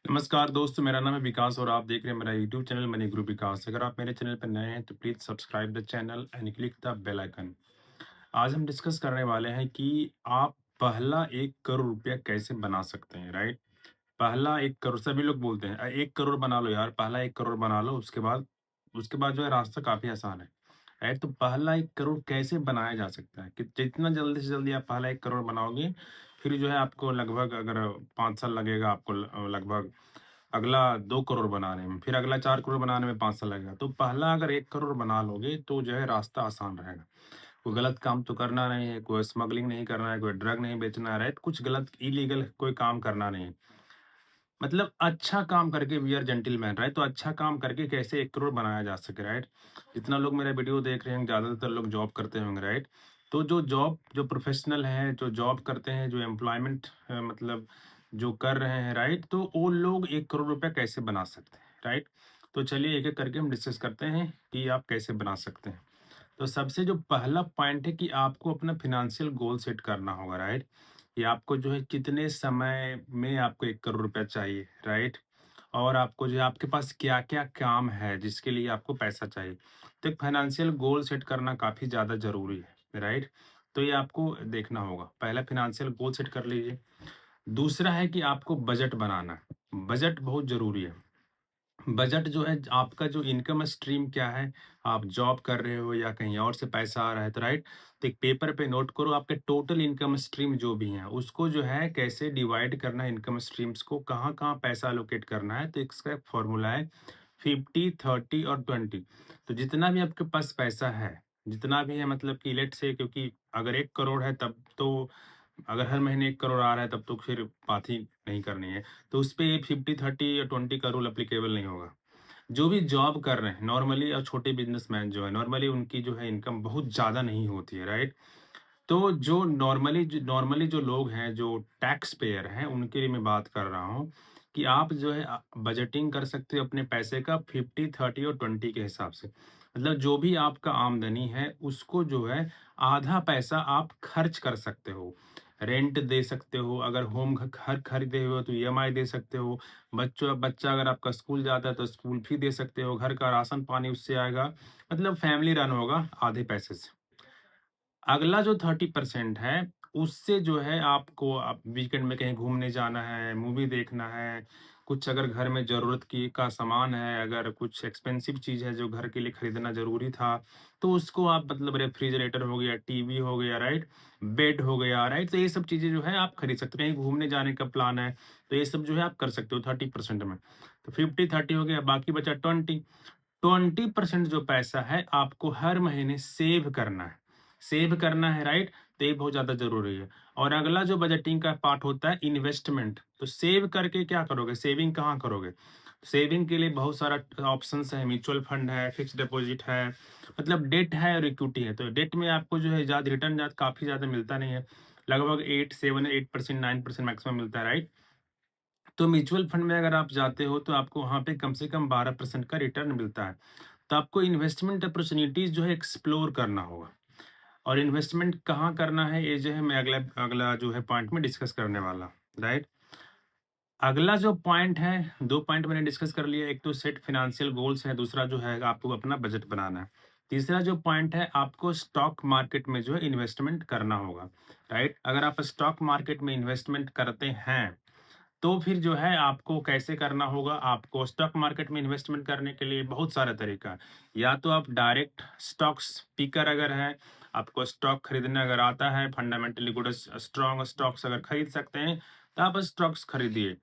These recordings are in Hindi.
नमस्कार दोस्तों, मेरा नाम है विकास और आप देख रहे हैं मेरा YouTube channel money group Vikas. अगर आप मेरे चैनल पर नए हैं तो please subscribe the channel and click the bell icon. आज हम डिस्कस करने वाले हैं कि आप पहला 1 करोड़ रुपया कैसे बना सकते हैं, राइट? पहला 1 करोड़ सभी लोग बोलते हैं 1 करोड़ बना लो यार, पहला 1 करोड़ बना लो उसके बाद जो है रास्ता काफ़ी आसान है, राइट? तो पहला 1 करोड़ कैसे बनाया जा सकता है कि जितना जल्दी से जल्दी आप पहला 1 करोड़ बनाओगे, फिर जो है आपको लगभग अगर 5 साल लगेगा आपको लगभग अगला 2 करोड़ बनाने में, फिर अगला 4 करोड़ बनाने में 5 साल लगेगा। तो पहला अगर 1 करोड़ बना लोगे तो जो है रास्ता आसान रहेगा। कोई गलत काम तो करना नहीं है, कोई स्मगलिंग नहीं करना है, कोई ड्रग नहीं बेचना है, राइट? कुछ गलत इल्लीगल कोई काम करना नहीं है। मतलब अच्छा काम करके वी आर जेंटलमैन, राइट? तो अच्छा काम करके कैसे 1 करोड़ बनाया जा सके, राइट? जितना लोग मेरा वीडियो देख रहे हैं, ज़्यादातर लोग जॉब करते होंगे, राइट? तो जो प्रोफेशनल हैं, जो जॉब करते हैं, जो एम्प्लॉयमेंट मतलब जो कर रहे हैं, राइट? तो वो लोग 1 करोड़ रुपया कैसे बना सकते हैं, राइट? तो चलिए एक-एक करके हम डिस्कस करते हैं कि आप कैसे बना सकते हैं। तो सबसे जो पहला पॉइंट है कि आपको अपना फ़ाइनेंशियल गोल सेट करना होगा, राइट? कि आपको जो है कितने समय में आपको 1 करोड़ रुपया चाहिए, राइट? और आपको जो है आपके पास क्या-क्या काम है जिसके लिए आपको पैसा चाहिए। तो एक फ़ाइनेंशियल गोल सेट करना काफ़ी ज़्यादा ज़रूरी है, राइट? तो ये आपको देखना होगा। पहला फ़ाइनेंशियल गोल सेट कर लीजिए। दूसरा है कि आपको बजट बनाना है। बजट बहुत ज़रूरी है। बजट जो है आपका जो इनकम स्ट्रीम क्या है, आप जॉब कर रहे हो या कहीं और से पैसा आ रहा है तो राइट? तो एक पेपर पे नोट करो आपके टोटल इनकम स्ट्रीम जो भी हैं, उसको जो है कैसे डिवाइड करना है इनकम स्ट्रीम्स को, कहाँ-कहाँ पैसा एलोकेट करना है, तो इसका एक फ़ॉर्मूला है 50, 30 और 20। तो जितना भी आपके पास पैसा है, जितना भी है मतलब कि लेट्स से क्योंकि अगर 1 करोड़ है तब तो अगर हर महीने 1 करोड़ आ रहा है तब तो फिर बात ही नहीं करनी है। तो उसपे 50, 30 या 20 का रूल एप्लीकेबल नहीं होगा। जो भी जॉब कर रहे हैं नॉर्मली और छोटे बिज़नेसमैन जो है नॉर्मली उनकी जो है इनकम बहुत ज़्यादा नहीं होती है, राइट? तो जो नॉर्मली जो लोग हैं, जो टैक्स पेयर हैं, उनके लिए मैं बात कर रहा हूँ कि आप जो है बजटिंग कर सकते हो अपने पैसे का 50, 30 और 20 के हिसाब से। मतलब जो भी आपका आमदनी है, उसको जो है आधा पैसा आप खर्च कर सकते हो। रेंट दे सकते हो, अगर घर खरीदे हुए हो तो ईएमआई दे सकते हो। बच्चा अगर आपका स्कूल जाता है तो स्कूल फी दे सकते हो, घर का राशन पानी उससे आएगा। मतलब फैमिली रन होगा आधे पैसे से। अगला जो 30% है, उससे जो है आपको आप वीकेंड में कहीं घूमने जाना है, मूवी देखना है, कुछ अगर घर में ज़रूरत की का सामान है, अगर कुछ एक्सपेंसिव चीज़ है जो घर के लिए खरीदना ज़रूरी था, तो उसको आप मतलब रेफ्रिजरेटर हो गया, टीवी हो गया, राइट? बेड हो गया, राइट? तो ये सब चीज़ें जो है आप खरीद सकते हो। कहीं घूमने जाने का प्लान है, तो ये सब जो है आप कर सकते हो 30% में। तो 50-30 हो गया, बाकी बचा 20। 20% जो पैसा है आपको हर महीने सेव करना है। सेव करना है, राइट? तो ये बहुत ज़्यादा ज़रूरी है। और अगला जो बजटिंग का पार्ट होता है इन्वेस्टमेंट। तो सेव करके क्या करोगे? सेविंग कहाँ करोगे? सेविंग के लिए बहुत सारा ऑप्शंस है, म्यूचुअल फंड है, फिक्स्ड डिपॉज़िट है, मतलब डेट है और इक्विटी है। तो डेट में आपको जो है ज़्यादा रिटर्न काफ़ी ज़्यादा मिलता नहीं है। लगभग 8, 7, 8% 9% मैक्सिमम मिलता है, राइट? तो म्यूचुअल फंड में अगर आप जाते हो तो आपको वहाँ पे कम से कम 12% का रिटर्न मिलता है। तो आपको इन्वेस्टमेंट अपॉर्च्युनिटीज़ जो है एक्सप्लोर करना होगा। और इन्वेस्टमेंट कहाँ करना है ये जो है मैं अगला अगला जो है पॉइंट में डिस्कस करने वाला हूँ, राइट? अगला जो पॉइंट है, 2 पॉइंट मैंने डिस्कस कर लिया, एक तो सेट फाइनेंशियल गोल्स है, दूसरा जो है आपको अपना बजट बनाना है। तीसरा जो पॉइंट है आपको स्टॉक मार्केट में जो है इन्वेस्टमेंट करना होगा, राइट? अगर आप स्टॉक मार्केट में इन्वेस्टमेंट करते हैं तो फिर जो है आपको कैसे करना होगा, आपको स्टॉक मार्केट में इन्वेस्टमेंट करने के लिए बहुत सारा तरीका है। या तो आप डायरेक्ट स्टॉक्स पिकर अगर हैं, आपको स्टॉक खरीदना अगर आता है, फंडामेंटली गुड स्ट्रॉन्ग स्टॉक्स अगर खरीद सकते हैं, तो आप स्टॉक्स खरीदिए।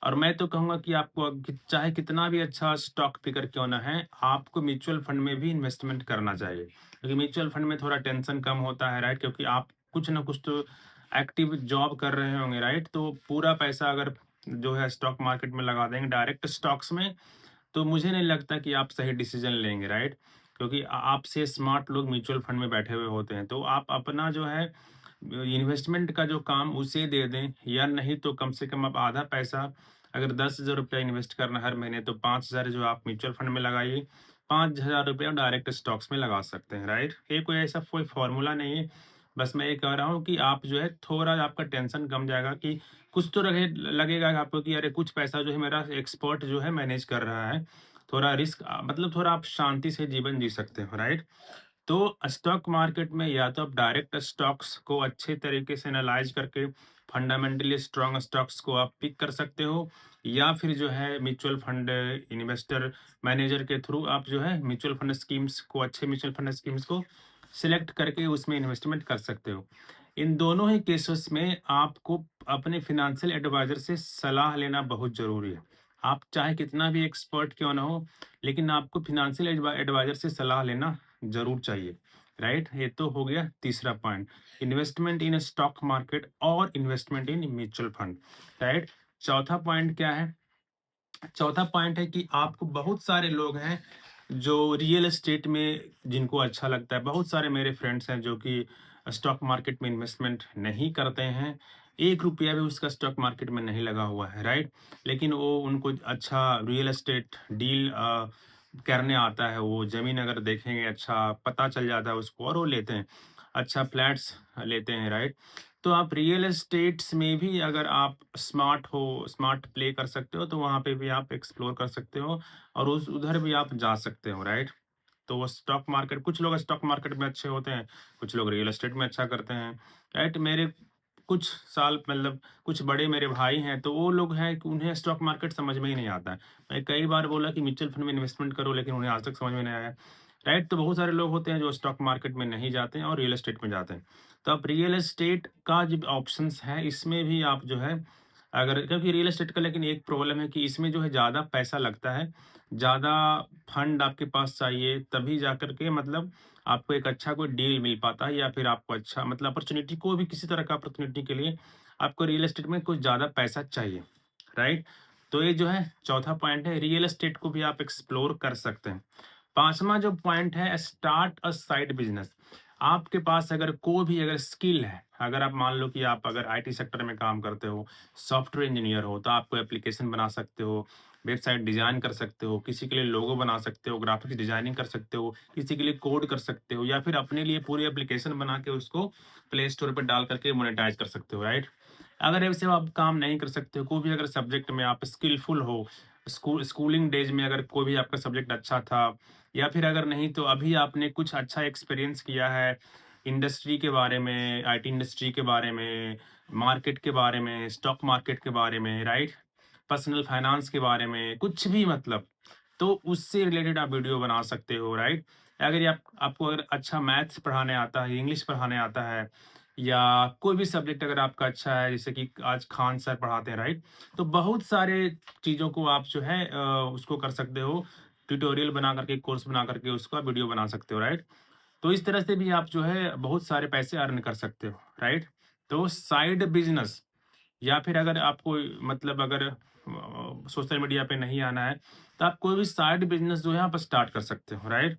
और मैं तो कहूँगा कि आपको चाहे कितना भी अच्छा स्टॉक पिकर क्यों ना है, आपको म्यूचुअल फंड में भी इन्वेस्टमेंट करना चाहिए। क्योंकि म्यूचुअल फंड में थोड़ा टेंशन कम होता है, राइट? क्योंकि आप कुछ ना कुछ तो एक्टिव जॉब कर रहे होंगे, राइट? तो पूरा पैसा अगर जो है स्टॉक मार्केट में लगा देंगे डायरेक्ट स्टॉक्स में, तो मुझे नहीं लगता कि आप सही डिसीजन लेंगे, राइट? क्योंकि आपसे स्मार्ट लोग म्यूचुअल फंड में बैठे हुए होते हैं। तो आप अपना जो है इन्वेस्टमेंट का जो काम उसे दे दें, या नहीं तो कम से कम आप आधा पैसा अगर 10,000 रुपया इन्वेस्ट करना है हर महीने, तो 5,000 जो आप म्यूचुअल फंड में लगाइए, 5,000 रुपया डायरेक्ट स्टॉक्स में लगा सकते हैं, राइट? ये कोई ऐसा कोई फ़ॉर्मूला नहीं है। बस मैं ये कह रहा हूँ कि आप जो है थोड़ा आपका टेंशन कम जाएगा कि कुछ तो लगेगा आपको कि अरे कुछ पैसा जो है मेरा एक्सपर्ट जो है मैनेज कर रहा है। थोड़ा रिस्क मतलब थोड़ा आप शांति से जीवन जी सकते हो, राइट? तो स्टॉक मार्केट में या तो आप डायरेक्ट स्टॉक्स को अच्छे तरीके से एनालाइज करके फंडामेंटली स्ट्रॉन्ग स्टॉक्स को आप पिक कर सकते हो, या फिर जो है म्यूचुअल फंड इन्वेस्टर मैनेजर के थ्रू आप जो है म्यूचुअल फंड स्कीम्स को, अच्छे म्यूचुअल फंड स्कीम्स को सिलेक्ट करके उसमें इन्वेस्टमेंट कर सकते हो। इन दोनों ही केसेस में आपको अपने फिनेंशियल एडवाइजर से सलाह लेना बहुत ज़रूरी है। आप चाहे कितना भी एक्सपर्ट क्यों ना हो, लेकिन आपको फिनेंशियल एडवाइजर से सलाह लेना ज़रूर चाहिए, राइट? ये तो हो गया तीसरा point, investment in stock market और investment in mutual fund, right? चौथा पॉइंट क्या है? चौथा पॉइंट है कि आपको बहुत सारे लोग हैं जो रियल एस्टेट में जिनको अच्छा लगता है। बहुत सारे मेरे फ्रेंड्स हैं जो कि स्टॉक मार्केट में इन्वेस्टमेंट नहीं करते हैं। 1 रुपया भी उसका स्टॉक मार्केट में नहीं लगा हुआ है, राइट? लेकिन वो उनको अच्छा रियल एस्टेट डील करने आता है। वो ज़मीन अगर देखेंगे अच्छा पता चल जाता है उसको और वो लेते हैं। अच्छा फ्लैट्स लेते हैं, राइट? तो आप रियल एस्टेट्स में भी अगर आप स्मार्ट प्ले कर सकते हो, तो वहाँ पे भी आप एक्सप्लोर कर सकते हो और उस उधर भी आप जा सकते हो, राइट? तो वो स्टॉक मार्केट, कुछ लोग स्टॉक मार्केट में अच्छे होते हैं, कुछ लोग रियल एस्टेट में अच्छा करते हैं, राइट? मेरे कुछ साल मतलब कुछ बड़े मेरे भाई हैं, तो वो लोग हैं कि उन्हें स्टॉक मार्केट समझ में ही नहीं आता है। मैं कई बार बोला कि म्यूचुअल फंड में इन्वेस्टमेंट करो, लेकिन उन्हें आज तक समझ में नहीं आया, राइट? तो बहुत सारे लोग होते हैं जो स्टॉक मार्केट में नहीं जाते हैं और रियल एस्टेट में जाते हैं। तो आप रियल एस्टेट का जो ऑप्शंस है, इसमें भी आप जो है अगर, क्योंकि रियल एस्टेट का लेकिन एक प्रॉब्लम है कि इसमें जो है ज़्यादा पैसा लगता है, ज़्यादा फंड आपके पास चाहिए, तभी जाकर के मतलब आपको एक अच्छा कोई डील मिल पाता है, या फिर आपको अच्छा मतलब अपॉर्चुनिटी, कोई भी किसी तरह का अपॉर्चुनिटी के लिए आपको रियल एस्टेट में कुछ ज़्यादा पैसा चाहिए, राइट? तो ये जो है चौथा पॉइंट है, रियल एस्टेट को भी आप एक्सप्लोर कर सकते हैं। पाँचवाँ जो पॉइंट है, स्टार्ट अ साइड बिज़नेस। आपके पास अगर कोई भी अगर स्किल है, अगर आप मान लो कि आप अगर आईटी सेक्टर में काम करते हो, सॉफ्टवेयर इंजीनियर हो, तो आप कोई एप्लीकेशन बना सकते हो, वेबसाइट डिज़ाइन कर सकते हो, किसी के लिए लोगो बना सकते हो, ग्राफिक्स डिज़ाइनिंग कर सकते हो, किसी के लिए कोड कर सकते हो, या फिर अपने लिए पूरी एप्लीकेशन बना के उसको प्ले स्टोर पे डाल करके मोनेटाइज़ कर सकते हो, राइट? अगर ऐसे आप काम नहीं कर सकते हो, कोई भी अगर सब्जेक्ट में आप स्किलफुल हो, स्कूलिंग डेज में अगर कोई भी आपका सब्जेक्ट अच्छा था, या फिर अगर नहीं तो अभी आपने कुछ अच्छा एक्सपीरियंस किया है इंडस्ट्री के बारे में, आईटी इंडस्ट्री के बारे में, मार्केट के बारे में, स्टॉक मार्केट के बारे में, राइट? पर्सनल फाइनेंस के बारे में, कुछ भी मतलब, तो उससे रिलेटेड आप वीडियो बना सकते हो, राइट? अगर ये आपको अगर अच्छा मैथ्स पढ़ाने आता है, इंग्लिश पढ़ाने आता है, या कोई भी सब्जेक्ट अगर आपका अच्छा है, जैसे कि आज खान सर पढ़ाते हैं, राइट? तो बहुत सारे चीज़ों को आप जो है उसको कर सकते हो, ट्यूटोरियल बना करके, कोर्स बना करके उसका वीडियो बना सकते हो, राइट? तो इस तरह से भी आप जो है बहुत सारे पैसे अर्न कर सकते हो, राइट? तो साइड बिज़नेस, या फिर अगर आपको मतलब अगर सोशल मीडिया पे नहीं आना है, तो आप कोई भी साइड बिज़नेस जो है आप स्टार्ट कर सकते हो, राइट?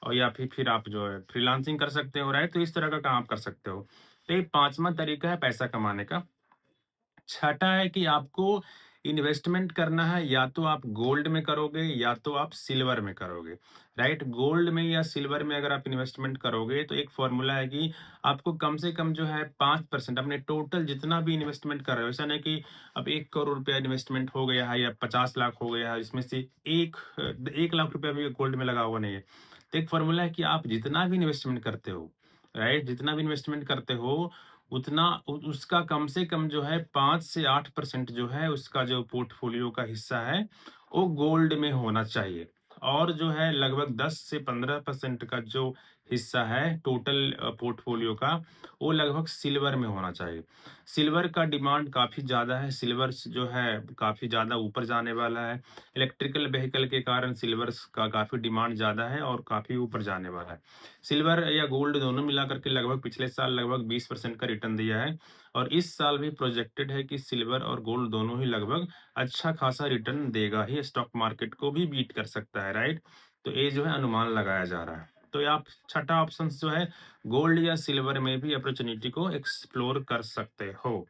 और या फिर आप जो है फ्रीलांसिंग कर सकते हो, राइट? तो इस तरह का काम आप कर सकते हो। तो ये 5वाँ तरीका है पैसा कमाने का। छठा है कि आपको इन्वेस्टमेंट करना है, या तो आप गोल्ड में करोगे या तो आप सिल्वर में करोगे, राइट? गोल्ड में या सिल्वर में अगर आप इन्वेस्टमेंट करोगे, तो एक फॉर्मूला है कि आपको कम से कम जो है 5% अपने टोटल जितना भी इन्वेस्टमेंट कर रहे हो, ऐसा नहीं कि अब 1 करोड़ रुपया इन्वेस्टमेंट हो गया है या 50 लाख हो गया है, इसमें से 1 लाख रुपया भी गोल्ड में लगा हुआ नहीं है। तो एक फॉर्मूला है कि आप जितना भी इन्वेस्टमेंट करते हो, राइट? जितना भी इन्वेस्टमेंट करते हो उतना उसका कम से कम जो है 5 से 8% जो है उसका जो पोर्टफोलियो का हिस्सा है, वो गोल्ड में होना चाहिए। और जो है लगभग 10 से 15% का जो हिस्सा है टोटल पोर्टफोलियो का, वो लगभग सिल्वर में होना चाहिए। सिल्वर का डिमांड काफ़ी ज़्यादा है, सिल्वर जो है काफ़ी ज़्यादा ऊपर जाने वाला है। इलेक्ट्रिकल व्हीकल के कारण सिल्वर्स का काफ़ी डिमांड ज़्यादा है और काफ़ी ऊपर जाने वाला है। सिल्वर या गोल्ड दोनों मिला करके लगभग पिछले साल लगभग 20% का रिटर्न दिया है, और इस साल भी प्रोजेक्टेड है कि सिल्वर और गोल्ड दोनों ही लगभग अच्छा खासा रिटर्न देगा ही, स्टॉक मार्केट को भी बीट कर सकता है, राइट? तो ये जो है अनुमान लगाया जा रहा है। तो ये आप छठा ऑप्शन जो है गोल्ड या सिल्वर में भी अपॉर्चुनिटी को एक्सप्लोर कर सकते हो।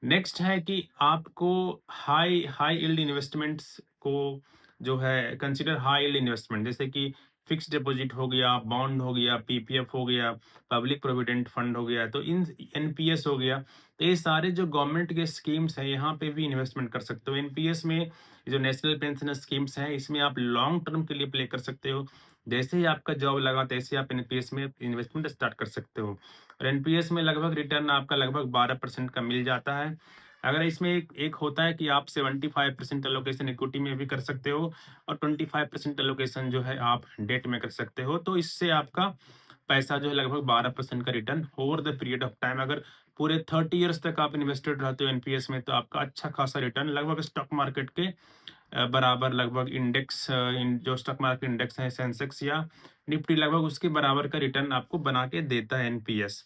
नेक्स्ट है कि आपको हाई हाई यील्ड इन्वेस्टमेंट्स को जो है कंसीडर हाई यील्ड इन्वेस्टमेंट, जैसे कि फिक्स डिपॉजिट हो गया, बॉन्ड हो गया, पीपीएफ हो गया, पब्लिक प्रोविडेंट फंड हो गया, तो इन एनपीएस हो गया। तो ये सारे जो गवर्नमेंट के स्कीम्स हैं, यहाँ पे भी इन्वेस्टमेंट कर सकते हो। एनपीएस में ये जो नेशनल पेंशन स्कीम्स हैं, इसमें आप लॉन्ग टर्म के लिए प्ले कर सकते हो। जैसे ही आपका जॉब लगा तैसे आप एनपीएस में इन्वेस्टमेंट स्टार्ट कर सकते हो। और एनपीएस में लगभग रिटर्न आपका लगभग 12% का मिल जाता है। अगर इसमें एक होता है कि आप 75% एलोकेशन इक्विटी में भी कर सकते हो और 25% एलोकेशन जो है आप डेट में कर सकते हो। तो इससे आपका पैसा जो है लगभग 12% का return over the period of time, अगर पूरे 30 ईयर्स तक आप इन्वेस्टेड रहते हो एनपीएस में, तो आपका अच्छा खासा रिटर्न लगभग स्टॉक मार्केट के बराबर, लगभग इंडेक्स जो स्टॉक मार्केट इंडेक्स है सेंसेक्स या निफ्टी, लगभग उसके बराबर का रिटर्न आपको बना के देता है एनपीएस।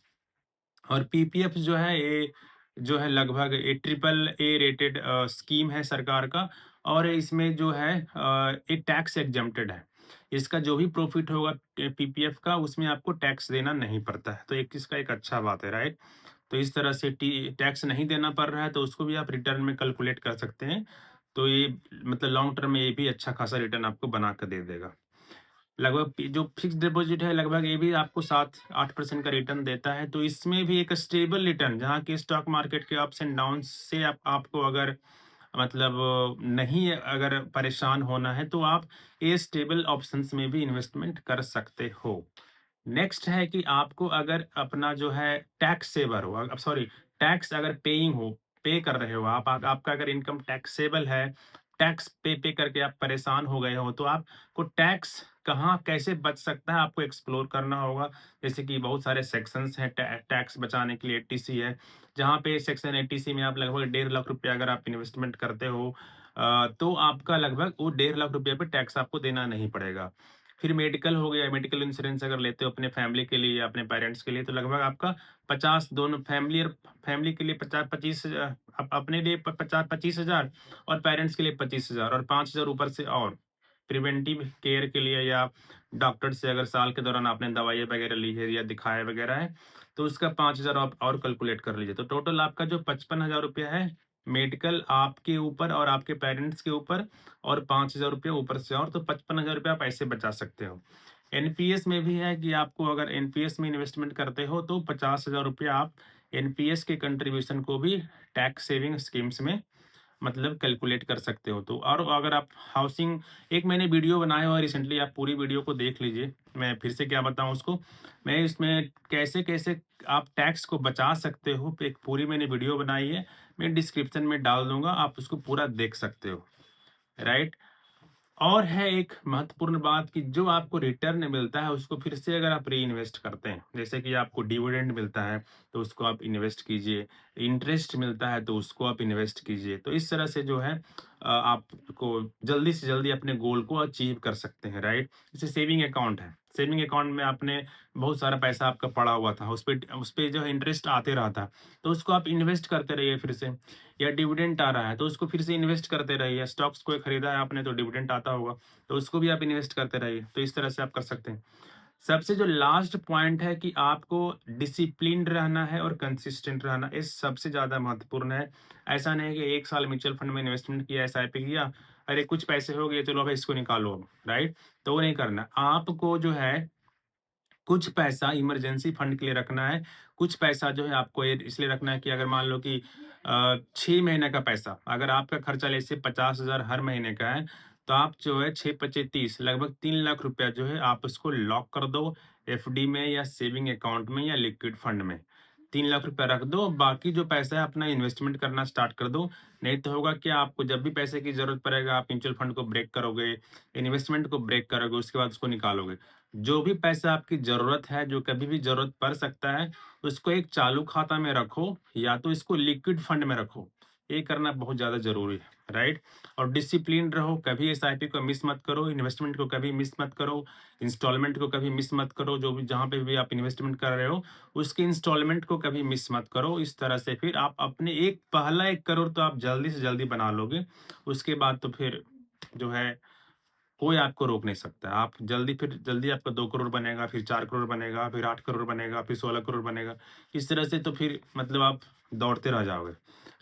और पीपीएफ जो है ये जो है लगभग ए ट्रिपल ए रेटेड स्कीम है सरकार का। और इसमें जो है ये टैक्स एग्जम्प्टेड है। इसका जो भी प्रॉफिट होगा पीपीएफ का, उसमें आपको टैक्स देना नहीं पड़ता है, तो एक इसका एक अच्छा बात है, राइट। तो इस तरह से टैक्स नहीं देना पड़ रहा है, तो उसको भी आप रिटर्न में कैलकुलेट कर सकते हैं। तो ये मतलब लॉन्ग टर्म में ये भी अच्छा खासा रिटर्न आपको बना कर दे देगा। लगभग जो फिक्स डिपॉजिट है, लगभग ये भी आपको 7-8% का रिटर्न देता है। तो इसमें भी एक स्टेबल रिटर्न, जहाँ की स्टॉक मार्केट के अप्स एंड डाउन से आपको अगर मतलब नहीं अगर परेशान होना है, तो आप ये स्टेबल ऑप्शंस में भी इन्वेस्टमेंट कर सकते हो। नेक्स्ट है कि आपको अगर अपना जो है टैक्स सेवर हो, अब सॉरी, टैक्स अगर पेइंग हो, पे कर रहे हो आपका अगर इनकम टैक्सेबल है, टैक्स पे करके आप परेशान हो गए हो, तो आपको टैक्स कहाँ कैसे बच सकता है आपको एक्सप्लोर करना होगा। जैसे कि बहुत सारे सेक्शंस हैं टैक्स बचाने के लिए। एटीसी है, जहाँ पे सेक्शन एटीसी में आप लगभग 1.5 लाख रुपया अगर आप इन्वेस्टमेंट करते हो, तो आपका लगभग वो 1.5 लाख रुपया पे टैक्स आपको देना नहीं पड़ेगा। फिर मेडिकल हो गया, मेडिकल इंश्योरेंस अगर लेते हो अपने फैमिली के लिए या अपने पेरेंट्स के लिए, तो लगभग आपका 50, दोनों फैमिली के लिए 50-25 अपने लिए 50-25 हज़ार और पेरेंट्स के लिए 25 हज़ार और 5 हज़ार ऊपर से। और प्रिवेंटिव केयर के लिए या डॉक्टर से अगर साल के दौरान आपने दवाइयाँ वगैरह ली है या दिखाया वगैरह है, तो उसका 5 हज़ार आप और कैलकुलेट कर लीजिए। तो टोटल आपका जो 55 हज़ार रुपया है, मेडिकल आपके ऊपर और आपके पेरेंट्स के ऊपर, और 5 हज़ार रुपया ऊपर से और, तो 55 हज़ार रुपया आप ऐसे बचा सकते हो। एनपीएस में भी है कि आपको अगर एनपीएस में इन्वेस्टमेंट करते हो, तो 50 हज़ार रुपया आप एनपीएस के कंट्रीब्यूशन को भी टैक्स सेविंग स्कीम्स में मतलब कैलकुलेट कर सकते हो। तो और अगर आप हाउसिंग, एक मैंने वीडियो बनाया हुआ है रिसेंटली, आप पूरी वीडियो को देख लीजिए। मैं फिर से क्या बताऊं उसको, मैं इसमें कैसे कैसे आप टैक्स को बचा सकते हो, एक पूरी मैंने वीडियो बनाई है, मैं डिस्क्रिप्शन में डाल दूंगा, आप उसको पूरा देख सकते हो, राइट। और है एक महत्वपूर्ण बात कि जो आपको रिटर्न मिलता है, उसको फिर से अगर आप री इन्वेस्ट करते हैं, जैसे कि आपको डिविडेंड मिलता है तो उसको आप इन्वेस्ट कीजिए, इंटरेस्ट मिलता है तो उसको आप इन्वेस्ट कीजिए। तो इस तरह से जो है आपको जल्दी से जल्दी अपने गोल को अचीव कर सकते हैं, राइट। जैसे सेविंग अकाउंट है, सेविंग अकाउंट में आपने बहुत सारा पैसा आपका पड़ा हुआ था, उस पे जो है इंटरेस्ट आते रहा था, तो उसको आप इन्वेस्ट करते रहिए फिर से। या डिविडेंट आ रहा है तो उसको फिर से इन्वेस्ट करते रहिए। स्टॉक्स को खरीदा है आपने तो डिविडेंट आता होगा, तो उसको भी आप इन्वेस्ट करते रहिए। तो इस तरह से आप कर सकते हैं। सबसे जो लास्ट पॉइंट है कि आपको डिसिप्लिन्ड रहना है और कंसिस्टेंट रहना, ये सबसे ज्यादा महत्वपूर्ण है। ऐसा नहीं है कि एक साल म्यूचुअल फंड में इन्वेस्टमेंट किया, एसआईपी किया, अरे कुछ पैसे हो गए, चलो अब इसको निकालो अब, राइट। तो वो नहीं करना आपको, जो है कुछ पैसा इमरजेंसी फंड के लिए रखना है। कुछ पैसा जो है आपको ये इसलिए रखना है कि अगर मान लो कि 6 महीने का पैसा, अगर आपका खर्चा जैसे 50 हज़ार हर महीने का है, तो आप जो है 6 × 5 = 30, लगभग 3 लाख रुपया जो है आप उसको लॉक कर दो, एफडी में या सेविंग अकाउंट में या लिक्विड फंड में। 3 लाख रुपया रख दो, बाकी जो पैसा है अपना इन्वेस्टमेंट करना स्टार्ट कर दो। नहीं तो होगा कि आपको जब भी पैसे की जरूरत पड़ेगा, आप म्यूचुअल फंड को ब्रेक करोगे, इन्वेस्टमेंट को ब्रेक करोगे, उसके बाद उसको निकालोगे। जो भी पैसा आपकी ज़रूरत है, जो कभी भी ज़रूरत पड़ सकता है, उसको एक चालू खाता में रखो या तो इसको लिक्विड फंड में रखो। ये करना बहुत ज़्यादा ज़रूरी है, राइट। और डिसिप्लिन रहो, कभी एसआईपी को मिस मत करो, इन्वेस्टमेंट को कभी मिस मत करो, इंस्टॉलमेंट को कभी मिस मत करो। जो भी जहाँ पे भी आप इन्वेस्टमेंट कर रहे हो, उसके इंस्टॉलमेंट को कभी मिस मत करो। इस तरह से फिर आप अपने पहला 1 करोड़ तो आप जल्दी से जल्दी बना लोगे। उसके बाद तो फिर जो है कोई आपको रोक नहीं सकता। आप जल्दी, फिर जल्दी आपका 2 करोड़ बनेगा, फिर 4 करोड़ बनेगा, फिर 8 करोड़ बनेगा, फिर 16 करोड़ बनेगा। इस तरह से तो फिर मतलब आप दौड़ते रह जाओगे,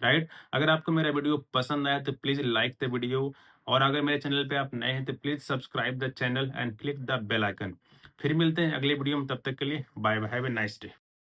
राइट। अगर आपको मेरा वीडियो पसंद आया तो प्लीज़ लाइक द वीडियो और अगर मेरे चैनल पे आप नए हैं तो please subscribe the channel and click the bell icon. फिर मिलते हैं अगली वीडियो में, तब तक के लिए bye bye, have a nice day.